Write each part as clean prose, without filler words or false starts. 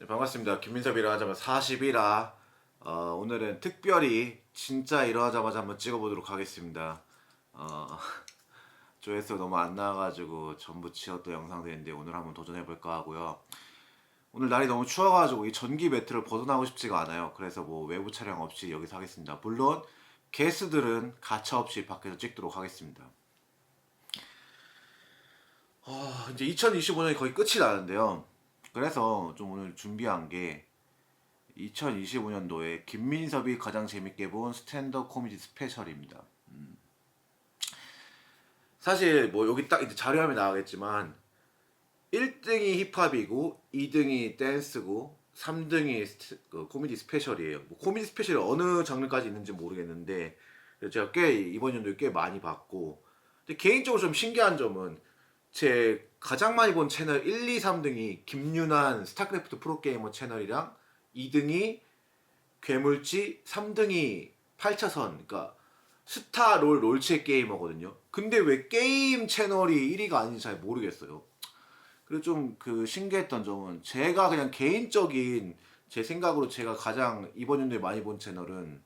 네, 반갑습니다. 김민섭 일어나자마자 41화. 오늘은 특별히 진짜 일어나자마자 한번 찍어보도록 하겠습니다. 어, 조회수 너무 안 나와가지고 전부 지웠던 영상들인데 오늘 한번 도전해볼까 하고요. 오늘 날이 너무 추워가지고 이 전기 매트를 벗어나고 싶지가 않아요. 그래서 뭐 외부 촬영 없이 여기서 하겠습니다. 물론 게스트들은 가차없이 밖에서 찍도록 하겠습니다. 이제 2025년이 거의 끝이 나는데요. 그래서 좀 오늘 준비한 게 2025년도에 김민섭이 가장 재밌게 본 스탠드업 코미디 스페셜입니다. 사실 뭐 여기 딱 이제 자료화면 나가겠지만 1등이 힙합이고 2등이 댄스고 3등이 코미디 스페셜이에요. 뭐 코미디 스페셜이 어느 장르까지 있는지 모르겠는데 제가 꽤 이번 연도에 꽤 많이 봤고, 근데 개인적으로 좀 신기한 점은 제 가장 많이 본 채널 1, 2, 3등이 김윤환 스타크래프트 프로게이머 채널이랑 2등이 괴물지, 3등이 8차선, 그러니까 스타롤 롤체 게이머거든요. 근데 왜 게임 채널이 1위가 아닌지 잘 모르겠어요. 그리고 좀 그 신기했던 점은 제가 그냥 개인적인 제 생각으로 제가 가장 이번 연도에 많이 본 채널은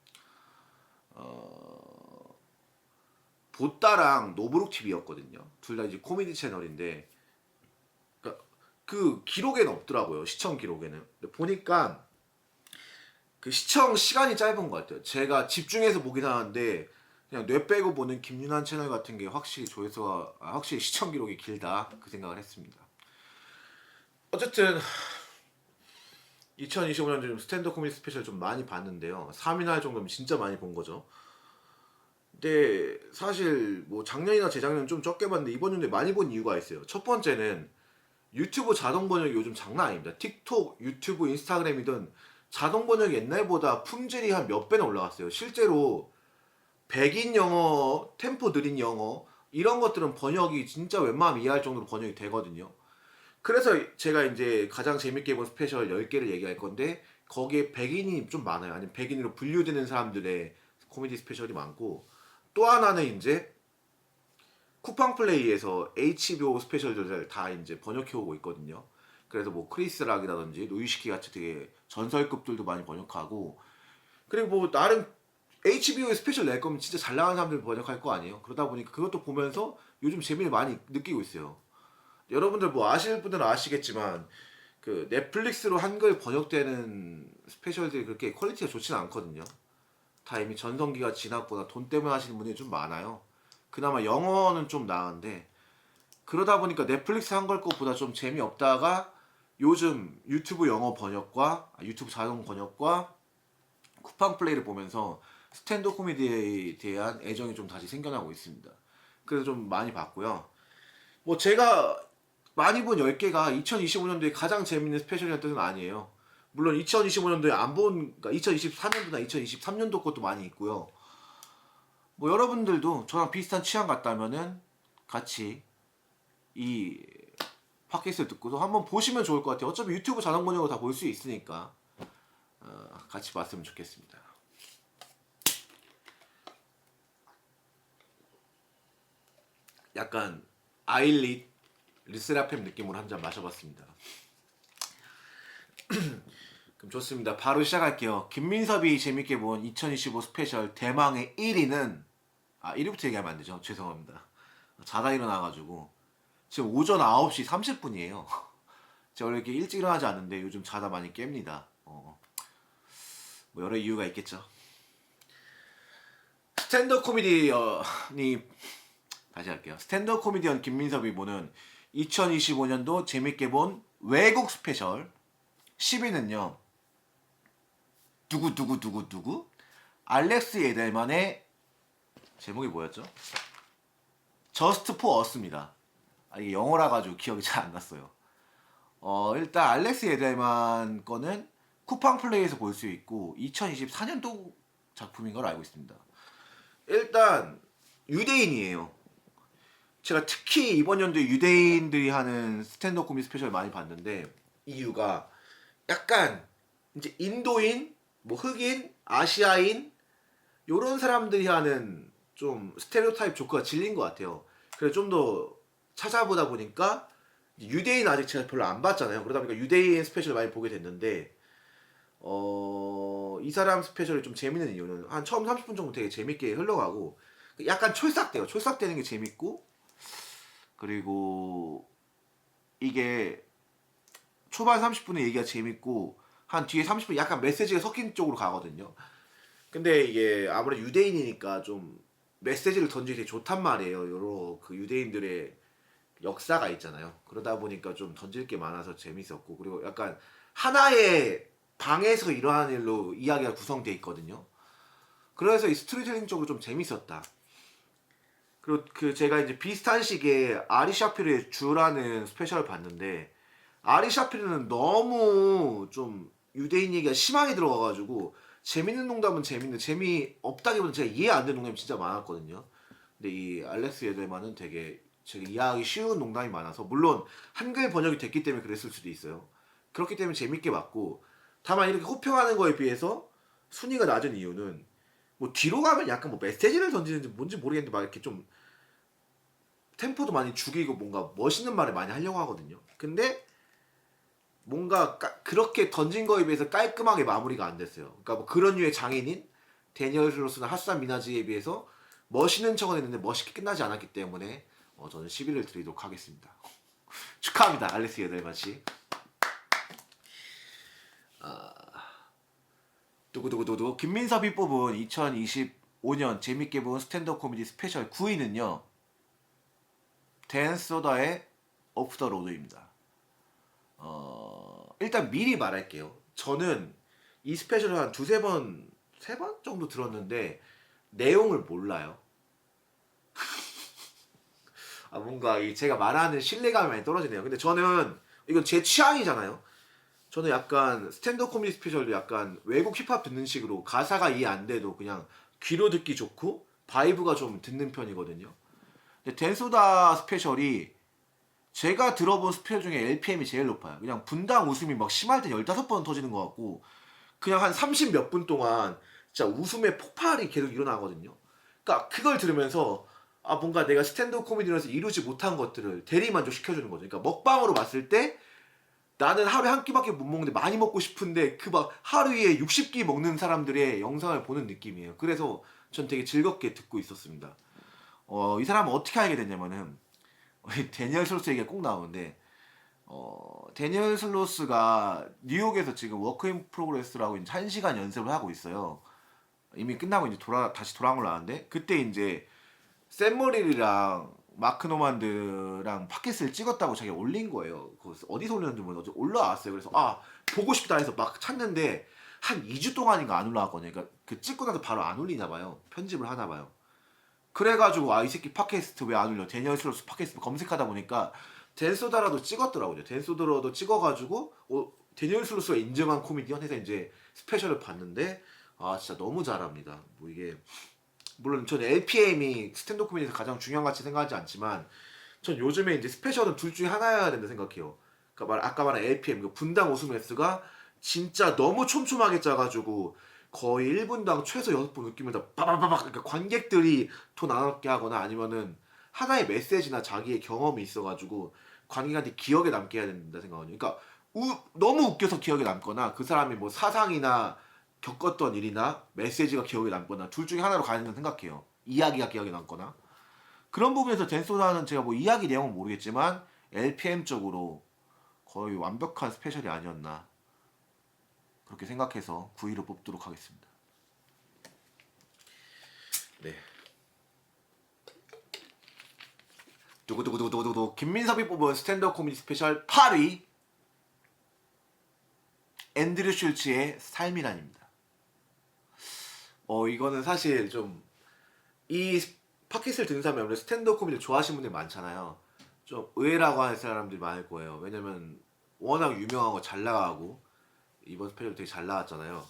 보따랑 노브룩 TV였거든요. 둘 다 이제 코미디 채널인데, 그러니까 그 기록에는 없더라고요. 시청 기록에는. 근데 보니까 그 시청 시간이 짧은 것 같아요. 제가 집중해서 보긴 하는데 그냥 뇌 빼고 보는 김윤환 채널 같은 게 확실히 조회수가 확실히 시청 기록이 길다 그 생각을 했습니다. 어쨌든 2025년 좀 스탠드 코미디 스페셜 좀 많이 봤는데요. 3이나 할 정도면 진짜 많이 본 거죠. 근데 사실 뭐 작년이나 재작년 좀 적게 봤는데 이번 연도에 많이 본 이유가 있어요. 첫 번째는 유튜브 자동 번역이 요즘 장난 아닙니다. 틱톡, 유튜브, 인스타그램이든 자동 번역이 옛날보다 품질이 한 몇 배나 올라갔어요. 실제로 백인 영어, 템포 느린 영어 이런 것들은 번역이 진짜 웬만하면 이해할 정도로 번역이 되거든요. 그래서 제가 이제 가장 재밌게 본 스페셜 10개를 얘기할 건데 거기에 백인이 좀 많아요. 아니면 백인으로 분류되는 사람들의 코미디 스페셜이 많고, 또 하나는 이제 쿠팡 플레이에서 HBO 스페셜들을 다 이제 번역해 오고 있거든요. 그래서 뭐 크리스 락이라든지 노이시키 같이 되게 전설급들도 많이 번역하고, 그리고 뭐 나름 HBO에 스페셜 낼 거면 진짜 잘 나가는 사람들 번역할 거 아니에요. 그러다 보니까 그것도 보면서 요즘 재미를 많이 느끼고 있어요. 여러분들 뭐 아실 분들은 아시겠지만 그 넷플릭스로 한글 번역되는 스페셜들이 그렇게 퀄리티가 좋지는 않거든요. 다 이미 전성기가 지났거나 돈 때문에 하시는 분들이 좀 많아요. 그나마 영어는 좀 나은데, 그러다 보니까 넷플릭스 한글 것보다 좀 재미없다가 요즘 유튜브 영어 번역과 유튜브 자동 번역과 쿠팡 플레이를 보면서 스탠드 코미디에 대한 애정이 좀 다시 생겨나고 있습니다. 그래서 좀 많이 봤고요. 뭐 제가 많이 본 10개가 2025년도에 가장 재밌는 스페셜이라는 뜻은 아니에요. 물론 2025년도에 안 본, 그러니까 2024년도나 2023년도 것도 많이 있고요. 뭐 여러분들도 저랑 비슷한 취향 같다면은 같이 이 팟캐스트를 듣고도 한번 보시면 좋을 것 같아요. 어차피 유튜브 자동 번역으로 다 볼 수 있으니까 같이 봤으면 좋겠습니다. 약간 아일릿 르세라핌 느낌으로 한 잔 마셔봤습니다. 그럼 좋습니다. 바로 시작할게요. 김민섭이 재밌게 본 2025 스페셜 대망의 1위는 1위부터 얘기하면 안 되죠. 죄송합니다. 자다 일어나가지고 지금 오전 9시 30분이에요. 제가 원래 이렇게 일찍 일어나지 않는데 요즘 자다 많이 깹니다. 뭐 여러 이유가 있겠죠. 스탠드업 코미디언이 다시 할게요. 스탠드업 코미디언 김민섭이 보는 2025년도 재밌게 본 외국 스페셜 10위는요. 누구 알렉스 예델만의 제목이 뭐였죠? 저스트 포 어스입니다. 이게 영어라 가지고 기억이 잘 안 났어요. 일단 알렉스 예델만 거는 쿠팡 플레이에서 볼 수 있고 2024년도 작품인 걸 알고 있습니다. 일단 유대인이에요. 제가 특히 이번 연도에 유대인들이 하는 스탠드업 코미디 스페셜 많이 봤는데, 이유가 약간 이제 인도인, 뭐 흑인, 아시아인 요런 사람들이 하는 좀 스테레오타입 조크가 질린 것 같아요. 그래서 좀 더 찾아보다 보니까 유대인 아직 제가 별로 안 봤잖아요. 그러다 보니까 유대인 스페셜을 많이 보게 됐는데 이 사람 스페셜이 좀 재밌는 이유는 한 처음 30분 정도 되게 재밌게 흘러가고 약간 촐싹돼요. 촐싹되는 게 재밌고 그리고 이게 초반 30분의 얘기가 재밌고 한 뒤에 30분 약간 메시지가 섞인 쪽으로 가거든요. 근데 이게 아무래도 유대인이니까 좀 메시지를 던지기 되게 좋단 말이에요. 여러 그 유대인들의 역사가 있잖아요. 그러다 보니까 좀 던질 게 많아서 재밌었고 그리고 약간 하나의 방에서 일어나는 일로 이야기가 구성돼 있거든요. 그래서 이 스토리텔링 쪽으로 좀 재밌었다. 그리고 그 제가 이제 비슷한 시기에 아리 샤피르의 주라는 스페셜을 봤는데 아리 샤피르는 너무 좀 유대인 얘기가 심하게 들어가가지고 재밌는 농담은 재밌는데 재미없다기보다는 제가 이해 안 되는 농담이 진짜 많았거든요. 근데 이 알렉스 예델만은 되게 제가 이해하기 쉬운 농담이 많아서 물론 한글 번역이 됐기 때문에 그랬을 수도 있어요. 그렇기 때문에 재밌게 봤고 다만 이렇게 호평하는 거에 비해서 순위가 낮은 이유는 뭐 뒤로 가면 약간 뭐 메시지를 던지는지 뭔지 모르겠는데 막 이렇게 좀 템포도 많이 죽이고 뭔가 멋있는 말을 많이 하려고 하거든요. 근데 뭔가 그렇게 던진 거에 비해서 깔끔하게 마무리가 안 됐어요. 그러니까 뭐 그런 류의 장인인 데니얼 슬로스나 하산 미나지에 비해서 멋있는 척은 했는데 멋있게 끝나지 않았기 때문에 저는 11을 드리도록 하겠습니다. 축하합니다, 알렉스 예델만 씨. 두구두구두구 김민섭이 뽑은 2025년 재밌게 본 스탠드업 코미디 스페셜 9위는요. 댄 소다의 오프 더 로드입니다. 일단 미리 말할게요. 저는 이 스페셜을 한 두세 번, 세 번 정도 들었는데 내용을 몰라요. 뭔가 제가 말하는 신뢰감이 많이 떨어지네요. 근데 저는 이건 제 취향이잖아요. 저는 약간 스탠드업 코미디 스페셜도 약간 외국 힙합 듣는 식으로 가사가 이해 안 돼도 그냥 귀로 듣기 좋고 바이브가 좀 듣는 편이거든요. 근데 댄소다 스페셜이 제가 들어본 스페셜 중에 LPM이 제일 높아요. 그냥 분당 웃음이 막 심할 때 15번 터지는 것 같고 그냥 한 30 몇 분 동안 진짜 웃음의 폭발이 계속 일어나거든요. 그러니까 그걸 들으면서 뭔가 내가 스탠드업 코미디에서 이루지 못한 것들을 대리만족 시켜주는 거죠. 그러니까 먹방으로 봤을 때 나는 하루에 한 끼밖에 못 먹는데 많이 먹고 싶은데 그 막 하루에 60끼 먹는 사람들의 영상을 보는 느낌이에요. 그래서 전 되게 즐겁게 듣고 있었습니다. 이 사람은 어떻게 알게 됐냐면은 데니얼 슬로스 얘기가 꼭 나오는데 데니얼 슬로스가 뉴욕에서 지금 워크인 프로그레스라고 이제 1시간 연습을 하고 있어요. 이미 끝나고 이제 다시 돌아온 걸로 아는데 그때 이제 샘 머릴이랑 마크 노만드랑 팟캐스트를 찍었다고 자기가 올린 거예요. 어디서 올렸는지 모르겠는데 올라왔어요. 그래서 보고 싶다 해서 막 찾는데 한 2주 동안인가 안 올라왔거든요. 그러니까 그 찍고 나서 바로 안 올리나 봐요. 편집을 하나 봐요. 그래가지고 이 새끼 팟캐스트 왜 안 올려? 데니얼 슬로스 팟캐스트 검색하다 보니까 댄소다라도 찍었더라고요. 댄소다라도 찍어가지고 데니얼 슬로스가 인정한 코미디언 해서 이제 스페셜을 봤는데 진짜 너무 잘합니다. 뭐 이게 물론 저는 LPM이 스탠드업 코미디에서 가장 중요한 가치 생각하지 않지만 전 요즘에 이제 스페셜은 둘 중에 하나여야 된다 생각해요. 그러니까 아까 말한 LPM 그 분당 웃음 횟수가 진짜 너무 촘촘하게 짜가지고 거의 1분당 최소 6번 웃기면 다 빠바바박 그러니까 관객들이 더 나눠게 하거나 아니면은 하나의 메시지나 자기의 경험이 있어가지고 관객한테 기억에 남게 해야 된다 생각하거든요. 그러니까 너무 웃겨서 기억에 남거나 그 사람이 뭐 사상이나 겪었던 일이나 메시지가 기억에 남거나 둘 중에 하나로 가야 된다고 생각해요. 이야기가 기억에 남거나 그런 부분에서 댄소다는 제가 뭐 이야기 내용은 모르겠지만 LPM 쪽으로 거의 완벽한 스페셜이 아니었나 그렇게 생각해서 9위로 뽑도록 하겠습니다. 네. 두구두구두구두구 김민섭이 뽑은 스탠드업 코미디 스페셜 8위 앤드류 슐츠의 삶이란입니다. 이거는 사실 좀 이 팟캐스트를 듣는 사람이 아무래도 스탠드업 코미디를 좋아하시는 분들이 많잖아요. 좀 의외라고 하는 사람들이 많을 거예요. 왜냐면 워낙 유명하고 잘 나가고 이번 스페셜 되게 잘 나왔잖아요.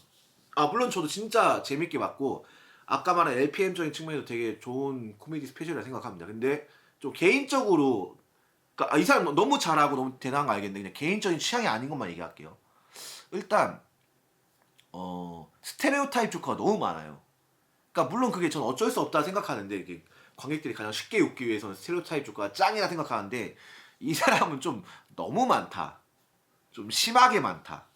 물론 저도 진짜 재밌게 봤고 아까 말한 LPM적인 측면에서 되게 좋은 코미디 스페셜이라 생각합니다. 근데 좀 개인적으로 그러니까 이 사람 너무 잘하고 너무 대단한 거 알겠는데 그냥 개인적인 취향이 아닌 것만 얘기할게요. 일단 스테레오타입 조커가 너무 많아요. 그러니까 물론 그게 전 어쩔 수 없다 생각하는데 이게 관객들이 가장 쉽게 웃기 위해서는 스테레오타입 조커가 짱이라 생각하는데 이 사람은 좀 너무 많다. 좀 심하게 많다.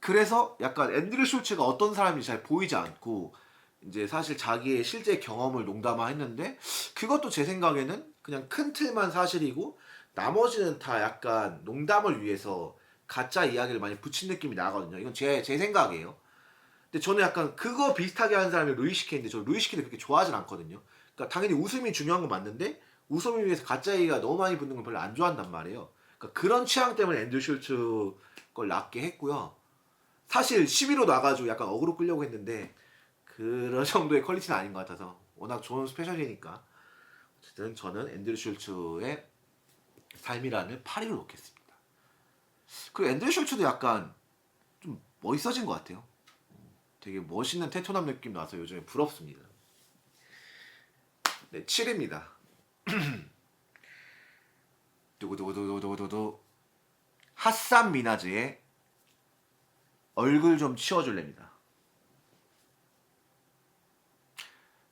그래서 약간 앤드류 슐츠가 어떤 사람인지 잘 보이지 않고 이제 사실 자기의 실제 경험을 농담화했는데 그것도 제 생각에는 그냥 큰 틀만 사실이고 나머지는 다 약간 농담을 위해서 가짜 이야기를 많이 붙인 느낌이 나거든요. 이건 제 생각이에요. 근데 저는 약간 그거 비슷하게 하는 사람이 루이 시케인데 저 루이 시케를 그렇게 좋아하진 않거든요. 그러니까 당연히 웃음이 중요한 건 맞는데 웃음을 위해서 가짜 얘기가 너무 많이 붙는 걸 별로 안 좋아한단 말이에요. 그러니까 그런 취향 때문에 앤드류 슐츠 걸 낫게 했고요. 사실 11호 나가지고 약간 어그로 끌려고 했는데 그런 정도의 퀄리티는 아닌 것 같아서 워낙 좋은 스페셜이니까 어쨌든 저는 앤드류 슐츠의 삶이란을 8위로 놓겠습니다. 그리고 앤드류 슐츠도 약간 좀 멋있어진 것 같아요. 되게 멋있는 테토남 느낌 나서 요즘에 부럽습니다. 네, 7위입니다. 두구두구두구두구두구 핫산 미나즈의 얼굴 좀 치워줄래입니다.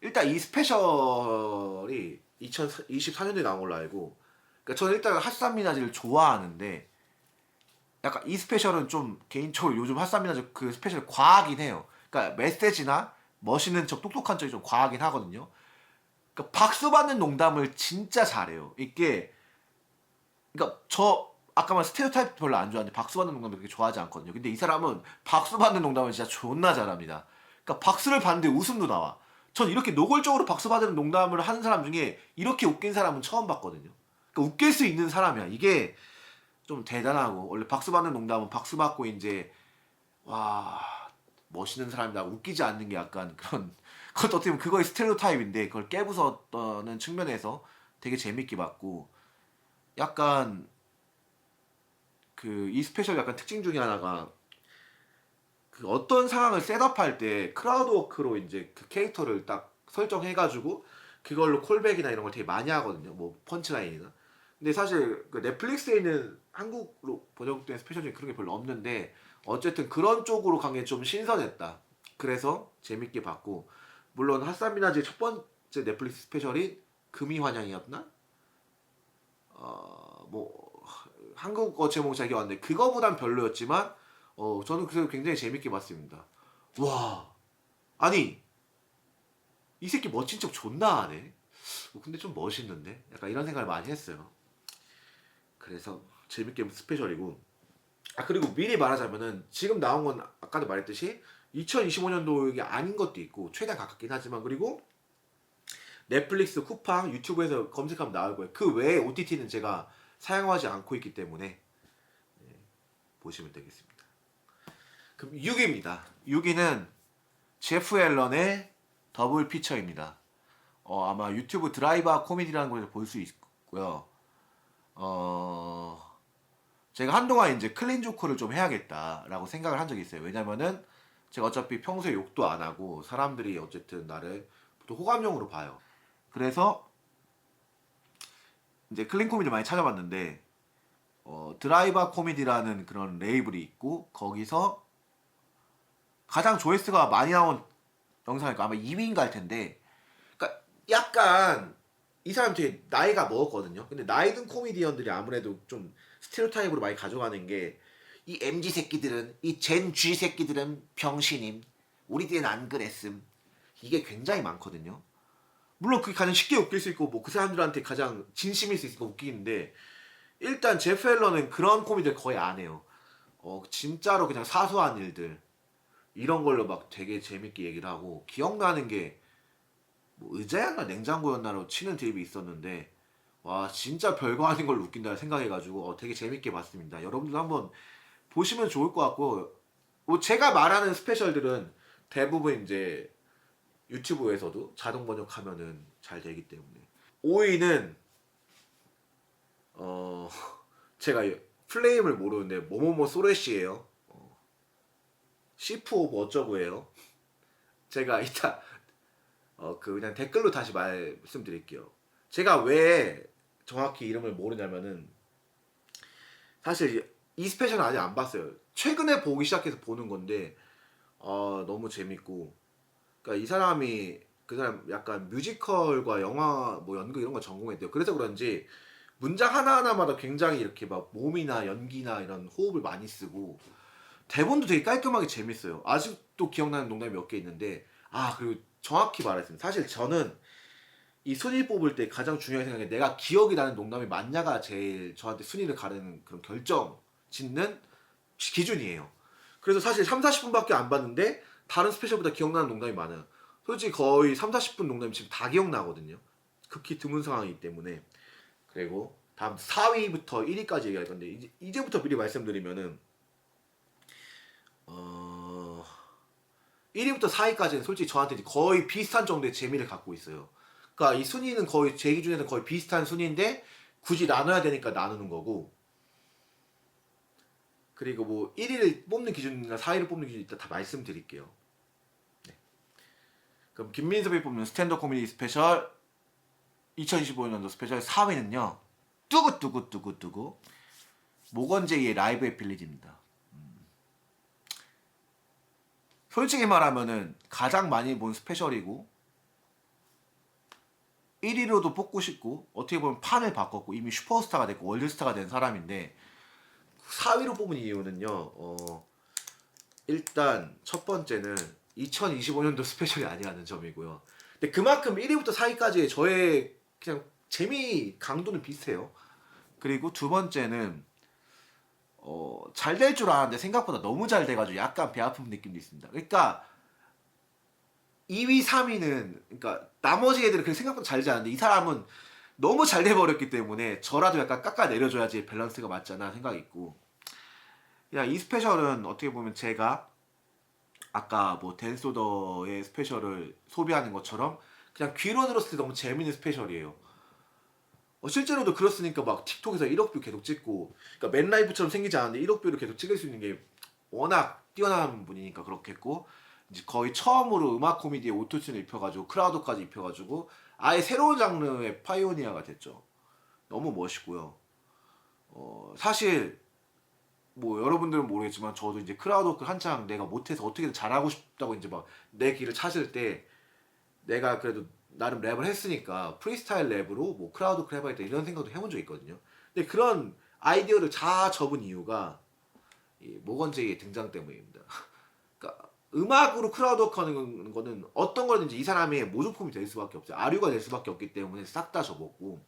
일단 이 스페셜이 2024년도에 나온 걸로 알고 그러니까 저는 일단 핫산 미나즈를 좋아하는데 약간 이 스페셜은 좀 개인적으로 요즘 핫산 미나즈 그 스페셜 과하긴 해요. 그러니까 메시지나 멋있는 척 똑똑한 척이 좀 과하긴 하거든요. 그러니까 박수 받는 농담을 진짜 잘해요. 이게 그러니까 저 아까 말 스테레오타입 별로 안 좋아하는데 박수 받는 농담을 그렇게 좋아하지 않거든요. 근데 이 사람은 박수 받는 농담을 진짜 존나 잘합니다. 그러니까 박수를 받는데 웃음도 나와. 전 이렇게 노골적으로 박수 받는 농담을 하는 사람 중에 이렇게 웃긴 사람은 처음 봤거든요. 그러니까 웃길 수 있는 사람이야. 이게 좀 대단하고 원래 박수 받는 농담은 박수 받고 이제 와 멋있는 사람이다 웃기지 않는 게 약간 그런 그것도 어떻게 보면 그거의 스테레오타입인데 그걸 깨부쉈다는 측면에서 되게 재밌게 봤고 약간 그 이 스페셜 약간 특징 중에 하나가 그 어떤 상황을 셋업할 때 크라우드 워크로 이제 그 캐릭터를 딱 설정해가지고 그걸로 콜백이나 이런 걸 되게 많이 하거든요. 뭐 펀치라인이나. 근데 사실 그 넷플릭스에 있는 한국로 번역된 스페셜 중에 그런 게 별로 없는데 어쨌든 그런 쪽으로 간 게 좀 신선했다. 그래서 재밌게 봤고 물론 핫사미나즈의 첫 번째 넷플릭스 스페셜이 금이 환영이었나? 뭐 한국어 제목 잘 기억 안 나는데 그거보단 별로였지만 저는 그래도 굉장히 재밌게 봤습니다. 와 아니 이 새끼 멋진 척 존나 하네. 근데 좀 멋있는데? 약간 이런 생각을 많이 했어요. 그래서 재밌게 스페셜이고 그리고 미리 말하자면은 지금 나온 건 아까도 말했듯이 2025년도가 아닌 것도 있고 최대한 가깝긴 하지만 그리고 넷플릭스, 쿠팡, 유튜브에서 검색하면 나올 거예요. 그 외에 OTT는 제가 사용하지 않고 있기 때문에 보시면 되겠습니다. 그럼 6위입니다. 6위는 제프 앨런의 더블 피처입니다. 아마 유튜브 드라이버 코미디라는 곳에서 볼 수 있고요. 제가 한동안 이제 클린 조크를 좀 해야겠다라고 생각을 한 적이 있어요. 왜냐면은 제가 어차피 평소에 욕도 안 하고 사람들이 어쨌든 나를 보통 호감형으로 봐요. 그래서 이제 클린 코미디 많이 찾아봤는데 드라이버 코미디라는 그런 레이블이 있고 거기서 가장 조회수가 많이 나온 영상일까 아마 2위인가 할 텐데 그러니까 약간 이 사람 되게 나이가 먹었거든요. 근데 나이 든 코미디언들이 아무래도 좀 스테레오타입으로 많이 가져가는 게 이 MZ 새끼들은 이 젠 G 새끼들은 병신임. 우리 때는 안 그랬음. 이게 굉장히 많거든요. 물론 그게 가장 쉽게 웃길 수 있고 뭐 그 사람들한테 가장 진심일 수 있으니까 웃기는데 일단 제프 앨런은 그런 코미디를 거의 안 해요. 진짜로 그냥 사소한 일들 이런 걸로 막 되게 재밌게 얘기를 하고 기억나는 게 뭐 의자였나 냉장고였나로 치는 드립이 있었는데 와 진짜 별거 아닌 걸로 웃긴다 생각해가지고 되게 재밌게 봤습니다. 여러분들 한번 보시면 좋을 것 같고 뭐 제가 말하는 스페셜들은 대부분 이제 유튜브에서도 자동 번역하면은 잘 되기 때문에 5위는 어 제가 플레임을 모르는데 뭐뭐뭐 소레시예요. 시프 오브 어쩌고예요. 제가 이따 그냥 댓글로 다시 말씀드릴게요. 제가 왜 정확히 이름을 모르냐면은 사실 이 스페셜은 아직 안 봤어요. 최근에 보기 시작해서 보는 건데 너무 재밌고 그러니까 이 사람이 그 사람 약간 뮤지컬과 영화 뭐 연극 이런 거 전공했대요. 그래서 그런지 문장 하나하나마다 굉장히 이렇게 막 몸이나 연기나 이런 호흡을 많이 쓰고 대본도 되게 깔끔하게 재밌어요. 아직도 기억나는 농담이 몇 개 있는데 그리고 정확히 말했습니다. 사실 저는 이 순위 뽑을 때 가장 중요하게 생각해 내가 기억이 나는 농담이 맞냐가 제일 저한테 순위를 가르는 그런 결정 짓는 기준이에요. 그래서 사실 3, 40분밖에 안 봤는데 다른 스페셜보다 기억나는 농담이 많아요. 솔직히 거의 3, 40분 농담이 지금 다 기억나거든요. 극히 드문 상황이기 때문에. 그리고 다음 4위부터 1위까지 얘기할 건데 이제부터 미리 말씀드리면은 1위부터 4위까지는 솔직히 저한테 거의 비슷한 정도의 재미를 갖고 있어요. 그러니까 이 순위는 거의 제 기준에는 거의 비슷한 순위인데 굳이 나눠야 되니까 나누는 거고 그리고 뭐 1위를 뽑는 기준이나 4위를 뽑는 기준 이따 다 말씀드릴게요. 네. 그럼 김민섭이 뽑는 스탠드업 코미디 스페셜 2025년도 스페셜 4위는요. 뚜구뚜구뚜구뚜구 모건제이의 라이브의 빌리지입니다. 솔직히 말하면은 가장 많이 본 스페셜이고 1위로도 뽑고 싶고 어떻게 보면 판을 바꿨고 이미 슈퍼스타가 됐고 월드스타가 된 사람인데 4위로 뽑은 이유는요. 일단 첫 번째는 2025년도 스페셜이 아니라는 점이고요. 근데 그만큼 1위부터 4위까지의 저의 그냥 재미 강도는 비슷해요. 그리고 두 번째는 잘 될 줄 알았는데 생각보다 너무 잘 돼가지고 약간 배 아픈 느낌도 있습니다. 그러니까 2위, 3위는 그러니까 나머지 애들은 그렇게 생각보다 잘 되지 않는데 이 사람은 너무 잘 돼버렸기 때문에 저라도 약간 깎아 내려줘야지 밸런스가 맞잖아 생각이 있고 그냥 이 스페셜은 어떻게 보면 제가 아까 뭐 댄소더의 스페셜을 소비하는 것처럼 그냥 귀로 들었을 때 너무 재밌는 스페셜이에요. 실제로도 그렇으니까 막 틱톡에서 1억 뷰 계속 찍고 그러니까 맨라이브처럼 생기지 않았는데 1억 뷰를 계속 찍을 수 있는 게 워낙 뛰어난 분이니까 그렇겠고 이제 거의 처음으로 음악 코미디에 오토튠을 입혀가지고 크라우드까지 입혀가지고 아예 새로운 장르의 파이오니어가 됐죠. 너무 멋있고요. 사실 뭐 여러분들은 모르겠지만 저도 이제 크라우드 한창 내가 못해서 어떻게든 잘하고 싶다고 이제 막 내 길을 찾을 때 내가 그래도 나름 랩을 했으니까 프리스타일 랩으로 뭐 크라우드 해봐야겠다 이런 생각도 해본 적 있거든요. 근데 그런 아이디어를 다 접은 이유가 이 모건제이의 등장 때문입니다. 그러니까 음악으로 크라우드워크 하는 거는 어떤 거든지 이 사람의 모조품이 될 수밖에 없어요. 아류가 될 수밖에 없기 때문에 싹 다 접었고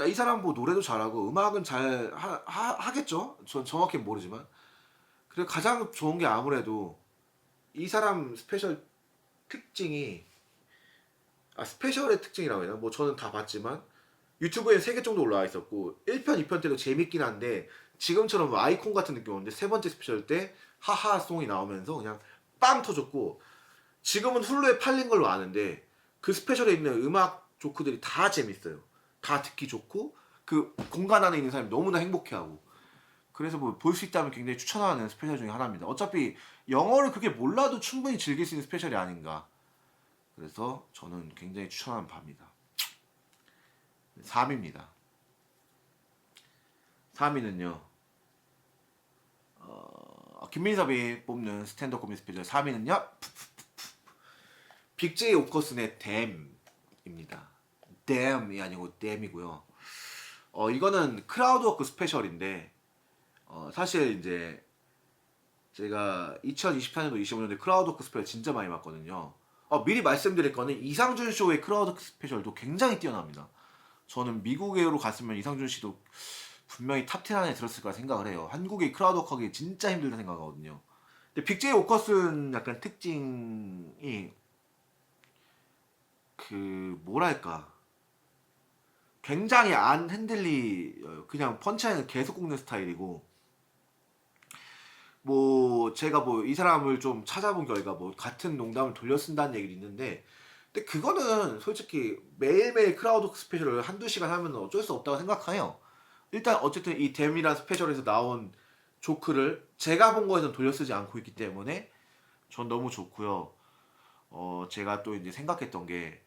이 사람 뭐 노래도 잘하고 음악은 잘 하겠죠? 전 정확히 모르지만 그리고 가장 좋은 게 아무래도 이 사람 스페셜 특징이 스페셜의 특징이라고 해야 되나? 뭐 저는 다 봤지만 유튜브에 3개 정도 올라와 있었고 1편, 2편 때도 재밌긴 한데 지금처럼 아이콘 같은 느낌 오는데 세 번째 스페셜 때 하하송이 나오면서 그냥 빵 터졌고 지금은 훌루에 팔린 걸로 아는데 그 스페셜에 있는 음악 조크들이 다 재밌어요. 다 듣기 좋고 그 공간 안에 있는 사람이 너무나 행복해하고 그래서 뭐 볼 수 있다면 굉장히 추천하는 스페셜 중에 하나입니다. 어차피 영어를 그렇게 몰라도 충분히 즐길 수 있는 스페셜이 아닌가. 그래서 저는 굉장히 추천하는 바입니다. 3위입니다. 3위는요. 김민섭이 뽑는 스탠드업 코미디 스페셜 3위는요. 빅제이 오커슨의 댐입니다. 댐이 아니고 댐이고요. 이거는 크라우드워크 스페셜인데 사실 이제 제가 2024년도 25년도에 크라우드워크 스페셜 진짜 많이 봤거든요. 미리 말씀드릴 거는 이상준 쇼의 크라우드 스페셜도 굉장히 뛰어납니다. 저는 미국으로 갔으면 이상준 씨도 분명히 탑10 안에 들었을 거라 생각을 해요. 한국의 크라우드워크 하기 진짜 힘들다 생각하거든요. 근데 빅제이 오커슨 약간 특징이 그 뭐랄까 굉장히 안 핸들리 그냥 펀치라인을 계속 굽는 스타일이고 뭐 제가 뭐 이 사람을 좀 찾아본 결과 뭐 같은 농담을 돌려 쓴다는 얘기도 있는데 근데 그거는 솔직히 매일매일 크라우드 스페셜을 한두 시간 하면 어쩔 수 없다고 생각해요. 일단 어쨌든 이 댐이란 스페셜에서 나온 조크를 제가 본 거에선 돌려 쓰지 않고 있기 때문에 전 너무 좋고요. 제가 또 이제 생각했던 게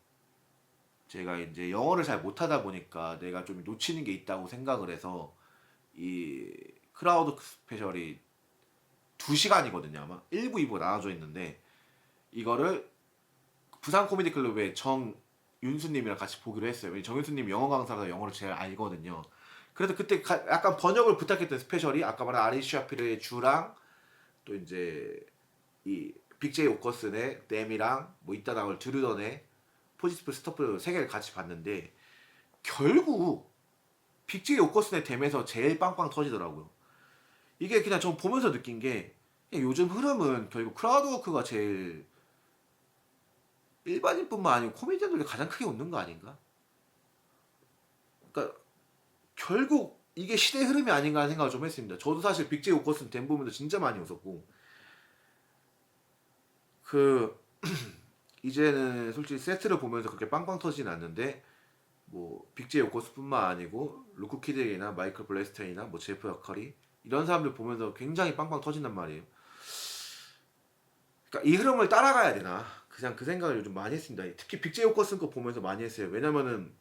제가 이제 영어를 잘 못하다 보니까 내가 좀 놓치는 게 있다고 생각을 해서 이 크라우드 스페셜이 2시간이거든요 아마 1부 2부가 나눠져 있는데 이거를 부산 코미디 클럽의 정윤수님이랑 같이 보기로 했어요. 왜냐면 정윤수님 영어 강사라서 영어를 제일 알거든요. 그래서 그때 약간 번역을 부탁했던 스페셜이 아까 말한 아리시아 피르의 주랑 또 이제 이 빅제이 오커슨의 댐이랑 뭐 이따 나올 드루던의 포지티브 스토프 세 개를 같이 봤는데 결국 빅제이 오커슨의 댐에서 제일 빵빵 터지더라고요. 이게 그냥 좀 보면서 느낀 게 요즘 흐름은 결국 크라우드워크가 제일 일반인뿐만 아니고 코미디언들이 가장 크게 웃는 거 아닌가? 그러니까 결국 이게 시대의 흐름이 아닌가 하는 생각을 좀 했습니다. 저도 사실 빅제이 오커슨 댐 보면서 진짜 많이 웃었고 그 이제는 솔직히 세트를 보면서 그렇게 빵빵 터지진 않는데 뭐 빅제이 오커슨뿐만 아니고 루크 키드이나 마이클 블래스테이나 뭐 제프 야커리 이런 사람들 보면서 굉장히 빵빵 터진단 말이에요. 그러니까 이 흐름을 따라가야 되나? 그냥 그 생각을 요즘 많이 했습니다. 특히 빅제이 오커슨 거 보면서 많이 했어요. 왜냐면은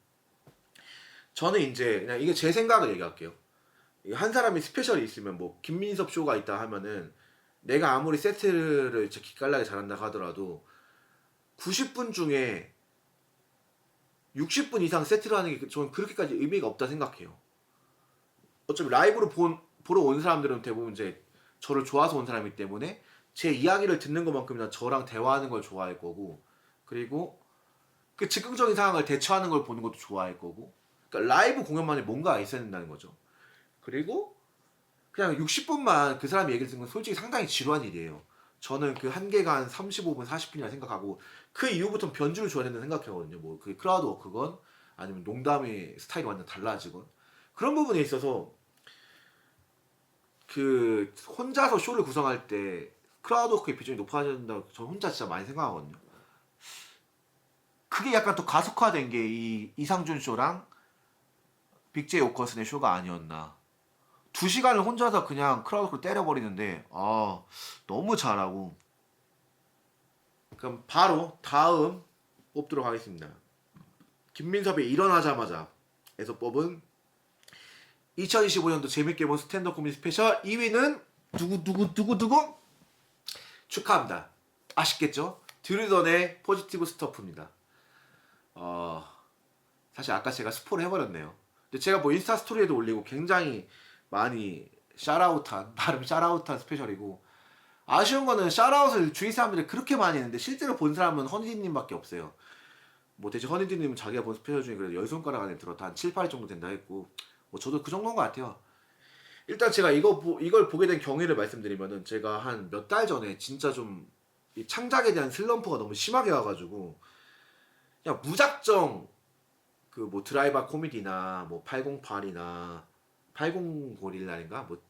저는 이제 그냥 이게 제 생각을 얘기할게요. 한 사람이 스페셜이 있으면 뭐 김민섭 쇼가 있다 하면은 내가 아무리 세트를 진짜 기깔나게 잘한다 하더라도 90분 중에 60분 이상 세트를 하는 게 저는 그렇게까지 의미가 없다 생각해요. 어차피 라이브로 보러 온 사람들은 대부분 이제 저를 좋아서 온 사람이기 때문에 제 이야기를 듣는 것만큼이나 저랑 대화하는 걸 좋아할 거고 그리고 그 즉흥적인 상황을 대처하는 걸 보는 것도 좋아할 거고 그러니까 라이브 공연만에 뭔가 있어야 된다는 거죠. 그리고 그냥 60분만 그 사람 얘기를 듣는 건 솔직히 상당히 지루한 일이에요. 저는 그 한계가 한 35분, 40분이라 생각하고 그 이후부터는 변주를 줘야 된다고 생각하거든요. 뭐 그 크라우드 워크건 아니면 농담의 스타일이 완전 달라지건 그런 부분에 있어서 그 혼자서 쇼를 구성할 때 크라우드 워크의 비중이 높아져야 된다고 저는 혼자 진짜 많이 생각하거든요. 그게 약간 또 가속화된 게 이 이상준 쇼랑 빅제이 오커슨의 쇼가 아니었나. 2시간을 혼자서 그냥 크라우드워크를 때려버리는데 너무 잘하고 그럼 바로 다음 뽑도록 하겠습니다. 김민섭이 일어나자마자 에서 뽑은 2025년도 재밌게 본 스탠드업 코미디 스페셜 2위는 누구 축하합니다. 아쉽겠죠? 드루던의 포지티브 스토프입니다. 사실 아까 제가 스포를 해버렸네요. 근데 제가 뭐 인스타 스토리에도 올리고 굉장히 많이 샤라웃한 나름 샤라웃한 스페셜이고 아쉬운 거는 샤라웃을 주위 사람들이 그렇게 많이 했는데 실제로 본 사람은 허니디님밖에 없어요. 뭐 대체 허니디님은 자기가 본 스페셜 중에 그래도 10손가락 안에 들었다 한 7, 8위 정도 된다 했고 뭐 저도 그 정도인 것 같아요. 일단 제가 이걸 보게 된 경위를 말씀드리면은 제가 한 몇 달 전에 진짜 좀 이 창작에 대한 슬럼프가 너무 심하게 와가지고 그냥 무작정 그 뭐 드라이버 코미디나 뭐 808이나 80 고릴라인가 뭐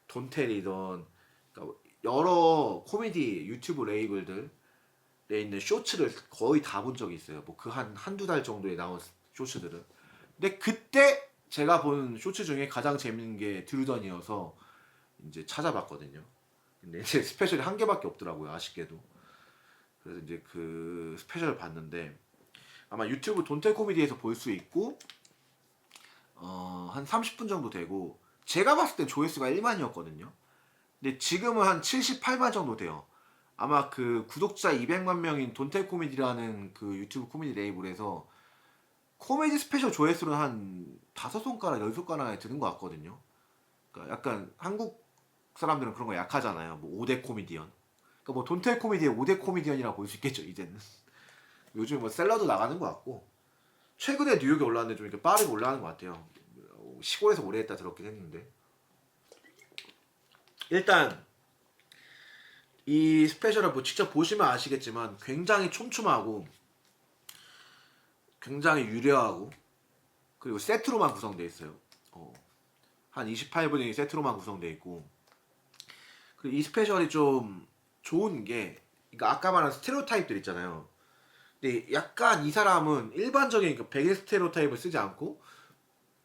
돈테리던 그러니까 여러 코미디 유튜브 레이블들에 있는 쇼츠를 거의 다 본 적이 있어요. 뭐 그 한두 달 정도에 나온 쇼츠들은. 근데 그때 제가 본 쇼츠 중에 가장 재밌는 게 드루던이어서 이제 찾아봤거든요. 근데 이제 스페셜이 한 개밖에 없더라고요. 아쉽게도. 그래서 이제 그 스페셜을 봤는데 아마 유튜브 돈테 코미디에서 볼 수 있고 한 30분 정도 되고 제가 봤을 땐 조회수가 1만이었거든요. 근데 지금은 한 78만 정도 돼요. 아마 그 구독자 200만 명인 돈테 코미디라는 그 유튜브 코미디 레이블에서 코미디 스페셜 조회수는 한 5손가락, 10손가락에 드는 것 같거든요. 그러니까 약간 한국 사람들은 그런 거 약하잖아요. 뭐 5대 코미디언. 그러니까 뭐 돈테 코미디의 5대 코미디언이라고 볼 수 있겠죠, 이제는. 요즘 뭐 셀러도 나가는 것 같고 최근에 뉴욕에 올라왔는데 좀 이렇게 빠르게 올라가는 것 같아요. 시골에서 오래 했다 들었긴 했는데 일단 이 스페셜을 뭐 직접 보시면 아시겠지만 굉장히 촘촘하고 굉장히 유려하고 그리고 세트로만 구성되어 있어요. 한 28분이 세트로만 구성되어 있고 그리고 이 스페셜이 좀 좋은 게 그러니까 아까 말한 스테레오타입들 있잖아요. 근데 약간 이 사람은 일반적인 그 백인 스테레오타입을 쓰지 않고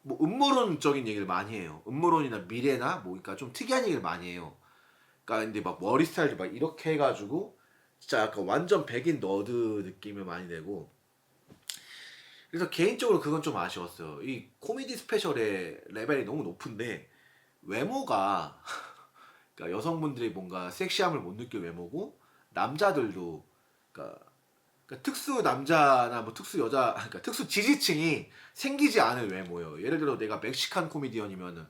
뭐 음모론적인 얘기를 많이 해요. 음모론이나 미래나 뭐 그러니까 좀 특이한 얘기를 많이 해요. 그러니까 근데 막 머리 스타일도 막 이렇게 해가지고 진짜 약간 완전 백인 너드 느낌을 많이 내고 그래서 개인적으로 그건 좀 아쉬웠어요. 이 코미디 스페셜의 레벨이 너무 높은데 외모가 그러니까 여성분들이 뭔가 섹시함을 못 느낄 외모고 남자들도 그러니까 그러니까 특수 남자나 뭐 특수 여자, 그러니까 특수 지지층이 생기지 않을 외모예요. 예를 들어 내가 멕시칸 코미디언이면은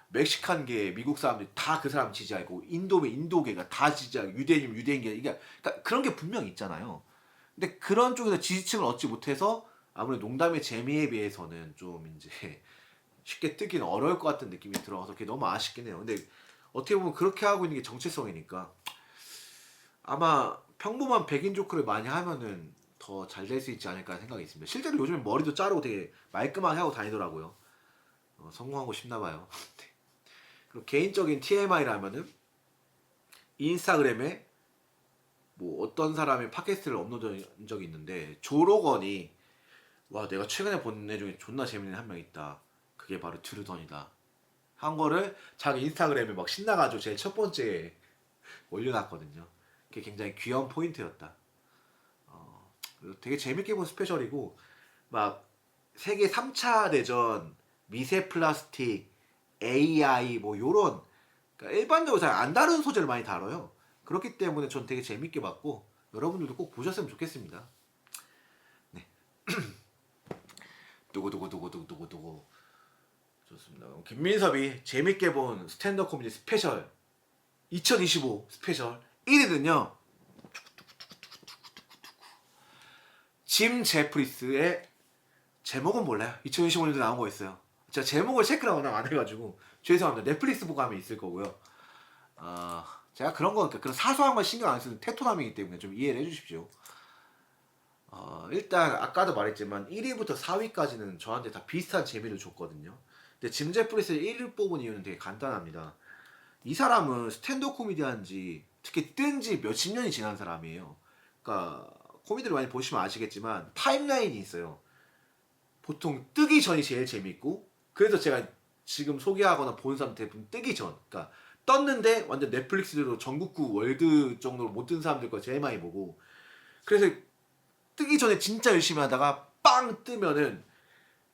멕시칸계 미국 사람들이 다 그 사람 지지하고, 인도면 인도계가 다 지지하고, 유대인이면 유대인계, 이게 그러니까 그런 게 분명 있잖아요. 근데 그런 쪽에서 지지층을 얻지 못해서 아무래도 농담의 재미에 비해서는 좀 이제 쉽게 뜨기는 어려울 것 같은 느낌이 들어서 그게 너무 아쉽긴 해요. 근데 어떻게 보면 그렇게 하고 있는 게 정체성이니까 아마 평범한 백인 조크를 많이 하면은 더 잘 될 수 있지 않을까 생각이 있습니다. 실제로 요즘엔 머리도 자르고 되게 말끔하게 하고 다니더라고요. 성공하고 싶나 봐요. 그리고 개인적인 TMI라면은 인스타그램에 뭐 어떤 사람의 팟캐스트를 업로드한 적이 있는데, 조로건이 와 내가 최근에 본 애 중에 존나 재밌는 한 명 있다, 그게 바로 드루던이다 한 거를 자기 인스타그램에 막 신나가지고 제일 첫 번째 올려놨거든요. 그게 굉장히 귀여운 포인트였다. 되게 재밌게 본 스페셜이고, 막 세계 3차 대전, 미세 플라스틱, AI 뭐 요런, 그러니까 일반적으로 잘 안 다루는 소재를 많이 다뤄요. 그렇기 때문에 전 되게 재밌게 봤고 여러분들도 꼭 보셨으면 좋겠습니다. 네. 두구두구두구두구두구두구. 좋습니다. 김민섭이 재밌게 본 스탠드업 코미디 스페셜 2025 스페셜 1위는요, 짐 제프리스의, 제목은 몰라요. 2025년도 나온 거 있어요. 제가 제목을 체크를 워낙 안 해가지고 죄송합니다. 넷플릭스 보고 하면 있을 거고요. 제가 그런 거, 그런 사소한 거 신경 안 쓰는 테토남이기 때문에 좀 이해를 해주십시오. 일단 아까도 말했지만 1위부터 4위까지는 저한테 다 비슷한 재미를 줬거든요. 근데 짐 제프리스를 1위를 뽑은 이유는 되게 간단합니다. 이 사람은 스탠드업 코미디 한지, 특히 뜬 지 몇십 년이 지난 사람이에요. 그러니까 코미디를 많이 보시면 아시겠지만 타임라인이 있어요. 보통 뜨기 전이 제일 재밌고, 그래서 제가 지금 소개하거나 본 사람 대부분 뜨기 전, 그러니까 떴는데 완전 넷플릭스로 전국구 월드 정도로 못 뜬 사람들 거 제일 많이 보고, 그래서 뜨기 전에 진짜 열심히 하다가 빵 뜨면은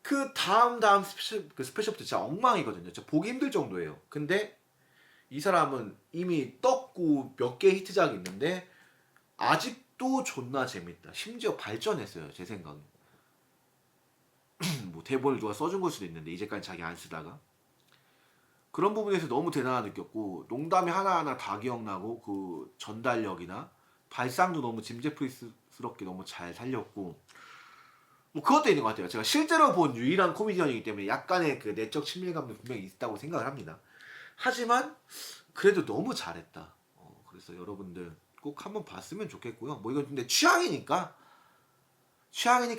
그 다음 스페셜부터 진짜 엉망이거든요. 진짜 보기 힘들 정도예요. 근데 이 사람은 이미 떴고 몇 개 히트작이 있는데 아직도 존나 재밌다. 심지어 발전했어요, 제 생각에. 뭐 대본을 누가 써준 걸 수도 있는데 이제까지 자기 안 쓰다가, 그런 부분에서 너무 대단하다 느꼈고, 농담이 하나하나 다 기억나고, 그 전달력이나 발상도 너무 짐 제프리스스럽게 너무 잘 살렸고, 뭐 그것도 있는 것 같아요. 제가 실제로 본 유일한 코미디언이기 때문에 약간의 그 내적 친밀감도 분명히 있다고 생각을 합니다. 하지만 그래도 너무 잘했다. 그래서 여러분들 꼭 한번 봤으면 좋겠고요. 뭐 이건 근데 취향이니까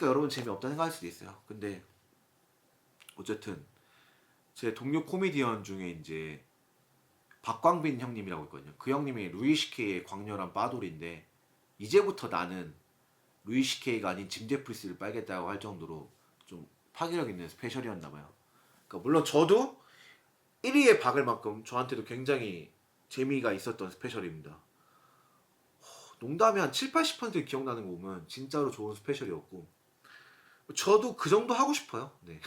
여러분 재미없다 생각할 수도 있어요. 근데 어쨌든 제 동료 코미디언 중에 이제 박광빈 형님이라고 있거든요. 그 형님이 루이 시케이의 광렬한 빠돌인데, 이제부터 나는 루이 시케이가 아닌 짐 제프리스를 빨겠다고 할 정도로 좀 파괴력 있는 스페셜이었나 봐요. 그러니까 물론 저도 1위에 박을 만큼 저한테도 굉장히 재미가 있었던 스페셜입니다. 농담이 한 7, 80% 기억나는 거 보면 진짜로 좋은 스페셜이었고, 저도 그 정도 하고 싶어요. 네.